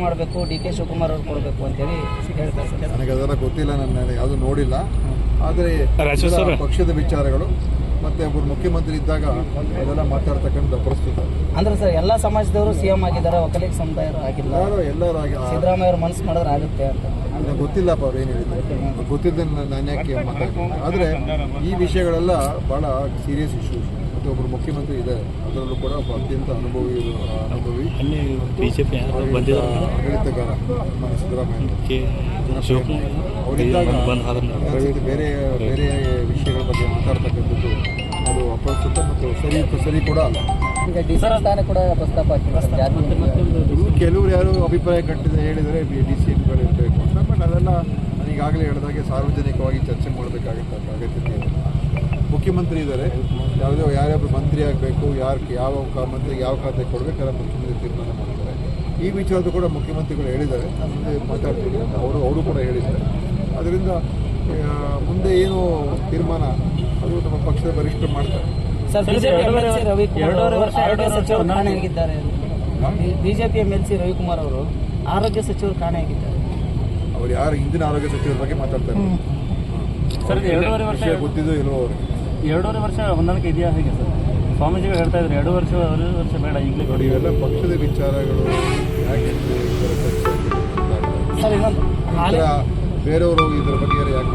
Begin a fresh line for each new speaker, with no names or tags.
ಮಾಡಬೇಕು, DK ಶಿವಕುಮಾರ್ ಅವ್ರು ಕೊಡಬೇಕು ಅಂತೇಳಿ ಹೇಳ್ತಾರೆ ಸರ್.
ನನಗೆ ಅದೆಲ್ಲ ಗೊತ್ತಿಲ್ಲ, ನಾನು ಯಾವುದು ನೋಡಿಲ್ಲ. ಆದರೆ ಪಕ್ಷದ ವಿಚಾರಗಳು ಮತ್ತೆ ಒಬ್ಬರು ಮುಖ್ಯಮಂತ್ರಿ ಇದ್ದಾಗ ಅದೆಲ್ಲ ಮಾತಾಡ್ತಕ್ಕಂಥ ಪರಿಸ್ಥಿತಿ.
ಅಂದ್ರೆ ಸರ್ ಎಲ್ಲ ಸಮಾಜದವರು CM ಆಗಿದ್ದಾರೆ, ಒಕ್ಕಲಿಗ ಸಮುದಾಯರು ಆಗಿಲ್ಲ.
ಎಲ್ಲರೂ
ಸಿದ್ದರಾಮಯ್ಯ ಅವ್ರ ಮನಸ್ಸು ಮಾಡಿದ್ರೆ ಆಗುತ್ತೆ ಅಂತ
ನನಗೆ ಗೊತ್ತಿಲ್ಲಪ್ಪ ಅವ್ರು ಏನು ಹೇಳಿದ್ರು, ಗೊತ್ತಿದ್ದ ನಾನು ಯಾಕೆ ಮಾತಾಡ್ತೀನಿ. ಆದರೆ ಈ ವಿಷಯಗಳೆಲ್ಲ ಭಾಳ ಸೀರಿಯಸ್ ಇಶ್ಯೂಸ್. ಮತ್ತು ಒಬ್ಬರು ಮುಖ್ಯಮಂತ್ರಿ ಇದ್ದಾರೆ, ಅದರಲ್ಲೂ ಕೂಡ ಒಬ್ಬ ಅತ್ಯಂತ ಅನುಭವಿ ಆಡಳಿತಗಾರ ಸಿದ್ದರಾಮಯ್ಯ ಅವರಿದ್ದಾಗ ಬೇರೆ ಬೇರೆ ವಿಷಯಗಳ ಬಗ್ಗೆ ಮಾತಾಡ್ತಕ್ಕಂಥದ್ದು ಅದು ಅಪ್ರಸ್ತುತ ಮತ್ತು ಸರಿ ಕೂಡ ಅಲ್ಲ.
ಈಗ DC ಸ್ಥಾನ ಕೂಡ ಪ್ರಸ್ತಾಪ
ಕೆಲವರು ಯಾರು ಅಭಿಪ್ರಾಯ ಹೇಳಿದರೆ DCMಗಳು ಇರಬೇಕು ಅಂತ. ಬಟ್ ಅದೆಲ್ಲ ನಾನು ಈಗಾಗಲೇ ಹೇಳಿದಾಗೆ ಸಾರ್ವಜನಿಕವಾಗಿ ಚರ್ಚೆ ಮಾಡಬೇಕಾಗಂತ ಅಗತ್ಯತೆ ಇದೆ. ಮುಖ್ಯಮಂತ್ರಿ ಇದ್ದಾರೆ, ಯಾರ್ಯಾರು ಮಂತ್ರಿ ಆಗಬೇಕು, ಯಾವ ಮಂತ್ರಿಗೆ ಯಾವ ಖಾತೆ ಕೊಡಬೇಕಾದ್ರೆ ಮುಖ್ಯಮಂತ್ರಿ ತೀರ್ಮಾನ ಮಾಡ್ತಾರೆ. ಈ ವಿಚಾರದ್ದು ಕೂಡ ಮುಖ್ಯಮಂತ್ರಿಗಳು ಹೇಳಿದ್ದಾರೆ, ನಾನು ಮುಂದೆ ಮಾತಾಡ್ತೀನಿ ಅಂತ ಅವರು ಕೂಡ ಹೇಳಿದ್ದಾರೆ. ಅದರಿಂದ ಮುಂದೆ ಏನು ತೀರ್ಮಾನ ಅದು ನಮ್ಮ ಪಕ್ಷದ ವರಿಷ್ಠರು ಮಾಡ್ತಾರೆ.
ಬಿಜೆಪಿ MLC ರವಿಕುಮಾರ್ ಅವರು ಆರೋಗ್ಯ ಸಚಿವರು ಕಾಣೆಯಾಗಿದ್ದಾರೆ.
ಅವ್ರು ಯಾರು ಹಿಂದಿನ ಆರೋಗ್ಯ ಸಚಿವರ ಬಗ್ಗೆ ಮಾತಾಡ್ತಾರೆ
ಸರ್. 2.5 ವರ್ಷ
ಗೊತ್ತಿದ್ದು ಇಲ್ಲೋ ಅವ್ರಿಗೆ
2.5 ವರ್ಷ ಹೊಂದಾಣಿಕೆ ಇದೆಯಾ ಹೇಗೆ ಸರ್? ಸ್ವಾಮೀಜಿಗಳು ಹೇಳ್ತಾ ಇದ್ದಾರೆ 2 ವರ್ಷ ಬೇಡ ಈಗಲೇ
ನೋಡಿ. ಇವೆಲ್ಲ ಪಕ್ಷದ ವಿಚಾರಗಳು, ಯಾಕೆ ಬೇರೆಯವರು ಇದರ ಬಗ್ಗೆ ಯಾಕೆ